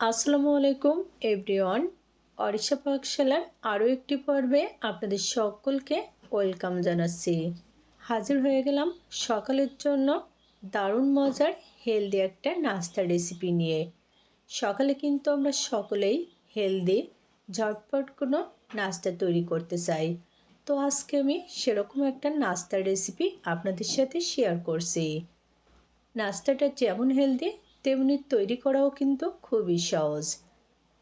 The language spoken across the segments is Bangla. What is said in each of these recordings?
আসসালামু আলাইকুম এভরিওয়ান। অরিশা পাকশালার আরও একটি পর্বে আপনাদের সকলকে ওয়েলকাম জানাচ্ছি। হাজির হয়ে গেলাম সকালের জন্য দারুণ মজার হেলদি একটা নাস্তার রেসিপি নিয়ে। সকালে কিন্তু আমরা সকলেই হেলদি ঝটপট কোনো নাস্তা তৈরি করতে চাই। তো আজকে আমি সেরকম একটা নাস্তার রেসিপি আপনাদের সাথে শেয়ার করছি। নাস্তাটা যেমন হেলদি তেমনি তৈরি করাও কিন্তু খুবই সহজ।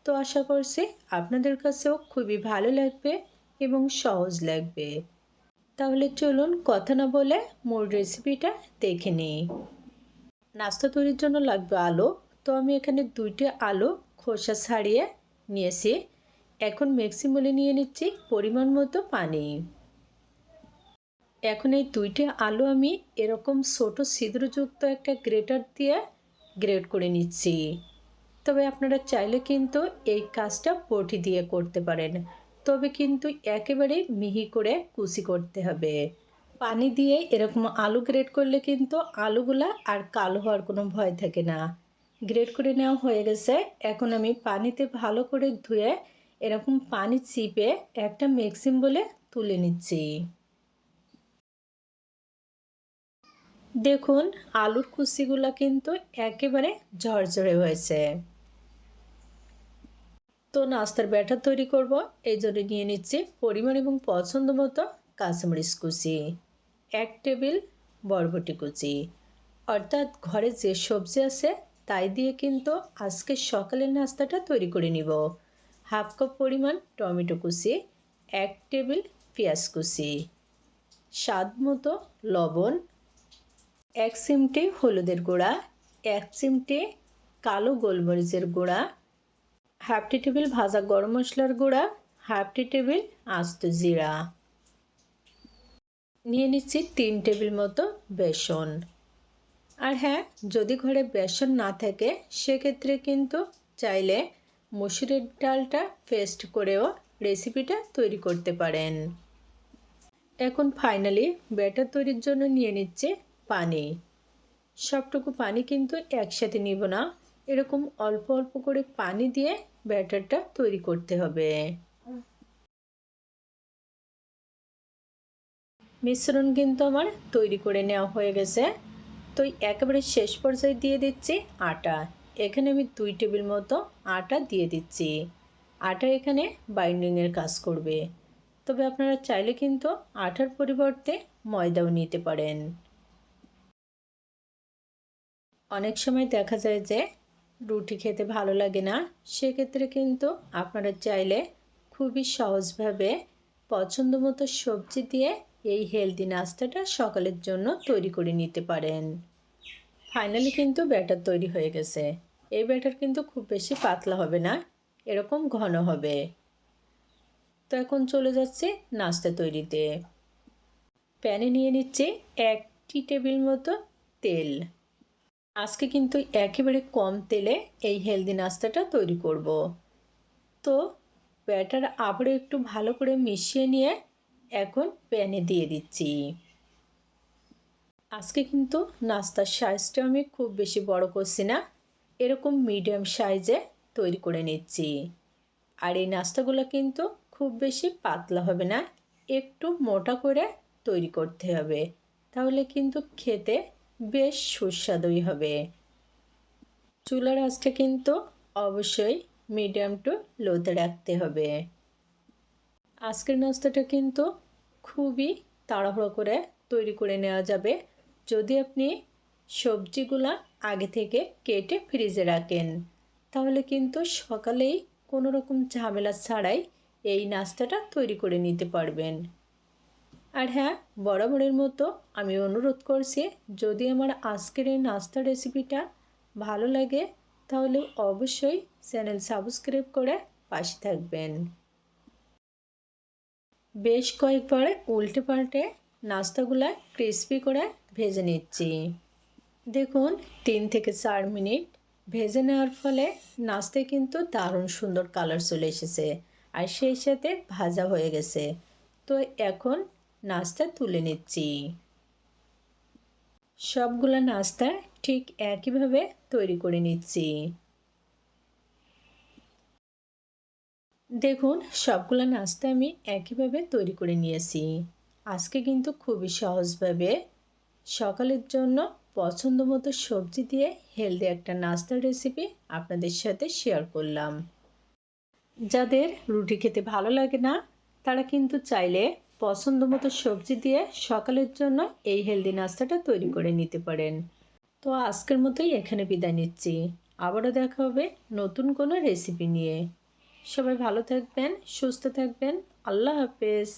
তো আশা করছি আপনাদের কাছেও খুবই ভালো লাগবে এবং সহজ লাগবে। তাহলে চলুন কথা না বলে মূল রেসিপিটা দেখে নিই। নাস্তা তৈরির জন্য লাগবে আলু। তো আমি এখানে 2টি আলু খোসা ছাড়িয়ে নিয়েছি। এখন মিক্সি বলে নিয়ে নিচ্ছি পরিমাণ মতো পানি। এখন এই 2টি আলু আমি এরকম ছোট ছিদ্রযুক্ত একটা গ্রেটার দিয়ে গ্রেট করে নিচ্ছি। তবে আপনারা চাইলে কিন্তু এই কাজটা বটি দিয়ে করতে পারেন, তবে কিন্তু একেবারে মিহি করে কুচি করতে হবে। পানি দিয়ে এরকম আলু গ্রেট করলে কিন্তু আলুগুলা আর কালো হওয়ার কোনো ভয় থাকে না। গ্রেট করে নেওয়া হয়ে গেছে। এখন আমি পানিতে ভালো করে ধুয়ে এরকম পানি চিপে একটা মিক্সিং বলে তুলে নিচ্ছি। দেখুন আলুর কুচিগুলো কিন্তু একেবারে ঝরঝরে হয়েছে। তো নাস্তার ব্যাটার তৈরি করব, এই জন্য নিয়ে নিচ্ছি পরিমাণ এবং পছন্দ মতো কাঁচামরিচ কুচি, 1 টেবিল বরবটি কুচি, অর্থাৎ ঘরে যে সবজি আছে তাই দিয়ে কিন্তু আজকে সকালের নাস্তাটা তৈরি করে নিব। হাফ কাপ পরিমাণ টমেটো কুচি, 1 টেবিল পেঁয়াজ কুচি, স্বাদ মতো লবণ, 1 চিমটে হলুদের গুঁড়া, 1 চিমটে কালো গোলমরিচের গুঁড়া, হাফ টি টেবিল ভাজা গরম মশলার গুঁড়া, হাফ টি টেবিল আস্ত জিরা, নিয়ে নিচ্ছি 3 টেবিল মতো বেসন। আর হ্যাঁ, যদি ঘরে বেসন না থাকে সেক্ষেত্রে কিন্তু চাইলে মসুরের ডালটা পেস্ট করেও রেসিপিটা তৈরি করতে পারেন। এখন ফাইনালি ব্যাটার তৈরির জন্য নিয়ে নিচ্ছে পানি। সবটুকু পানি কিন্তু একসাথে নিব না, এরকম অল্প অল্প করে পানি দিয়ে ব্যাটারটা তৈরি করতে হবে। মিশ্রণ কিন্তু আমার তৈরি করে নেওয়া হয়ে গেছে। তো একেবারে শেষ পর্যায়ে দিয়ে দিচ্ছি আটা। এখানে আমি 2 টেবিল মতো আটা দিয়ে দিচ্ছি। আটা এখানে বাইন্ডিংয়ের কাজ করবে, তবে আপনারা চাইলে কিন্তু আটার পরিবর্তে ময়দাও নিতে পারেন। অনেক সময় দেখা যায় যে রুটি খেতে ভালো লাগে না, সেক্ষেত্রে কিন্তু আপনারা চাইলে খুবই সহজভাবে পছন্দ মতো সবজি দিয়ে এই হেলদি নাস্তাটা সকালের জন্য তৈরি করে নিতে পারেন। ফাইনালি কিন্তু ব্যাটার তৈরি হয়ে গেছে। এই ব্যাটার কিন্তু খুব বেশি পাতলা হবে না, এরকম ঘন হবে। তো এখন চলে যাচ্ছে নাস্তা তৈরিতে। প্যানে নিয়ে নিচ্ছে 1 টেবিল মতো তেল। আজকে কিন্তু একেবারে কম তেলে এই হেলদি নাস্তাটা তৈরি করব। তো ব্যাটার আবারও একটু ভালো করে মিশিয়ে নিয়ে এখন প্যানে দিয়ে দিচ্ছি। আজকে কিন্তু নাস্তার সাইজটা আমি খুব বেশি বড় করছি না, এরকম মিডিয়াম সাইজে তৈরি করে নিচ্ছি। আর এই নাস্তাগুলো কিন্তু খুব বেশি পাতলা হবে না, একটু মোটা করে তৈরি করতে হবে, তাহলে কিন্তু খেতে বেশ সুস্বাদুই হবে। চুলার আঁচটা কিন্তু অবশ্যই মিডিয়াম টু লোতে রাখতে হবে। আজকের নাস্তাটা কিন্তু খুবই তাড়াহুড়ো করে তৈরি করে নেওয়া যাবে যদি আপনি সবজিগুলা আগে থেকে কেটে ফ্রিজে রাখেন, তাহলে কিন্তু সকালেই কোনো রকম ঝামেলা ছাড়াই এই নাস্তাটা তৈরি করে নিতে পারবেন। আর হ্যাঁ, বরাবরের মতো আমি অনুরোধ করছি, যদি আমার আজকের এই নাস্তার রেসিপিটা ভালো লাগে তাহলে অবশ্যই চ্যানেল সাবস্ক্রাইব করে পাশে থাকবেন। বেশ কয়েকবার উল্টে পাল্টে নাস্তাগুলা ক্রিস্পি করে ভেজে নিচ্ছি। দেখুন 3 থেকে 4 মিনিট ভেজে নেওয়ার ফলে নাস্তায় কিন্তু দারুণ সুন্দর কালার চলে এসেছে, আর সেই সাথে ভাজা হয়ে গেছে। তো এখন নাস্তা তুলে নিচ্ছি। সবগুলা নাস্তা ঠিক একইভাবে তৈরি করে নিচ্ছি। দেখুন, সবগুলো নাস্তা আমি একইভাবে তৈরি করে নিয়েছি। আজকে কিন্তু খুবই সহজভাবে সকালের জন্য পছন্দ মতো সবজি দিয়ে হেলদি একটা নাস্তার রেসিপি আপনাদের সাথে শেয়ার করলাম। যাদের রুটি খেতে ভালো লাগে না, তারা কিন্তু চাইলে পছন্দ মতো সবজি দিয়ে সকালের জন্য এই হেলদি নাস্তাটা তৈরি করে নিতে পারেন। তো আজকের মতোই এখানে বিদায় নিচ্ছি। আবারও দেখা হবে নতুন কোনো রেসিপি নিয়ে। সবাই ভালো থাকবেন, সুস্থ থাকবেন। আল্লাহ হাফেজ।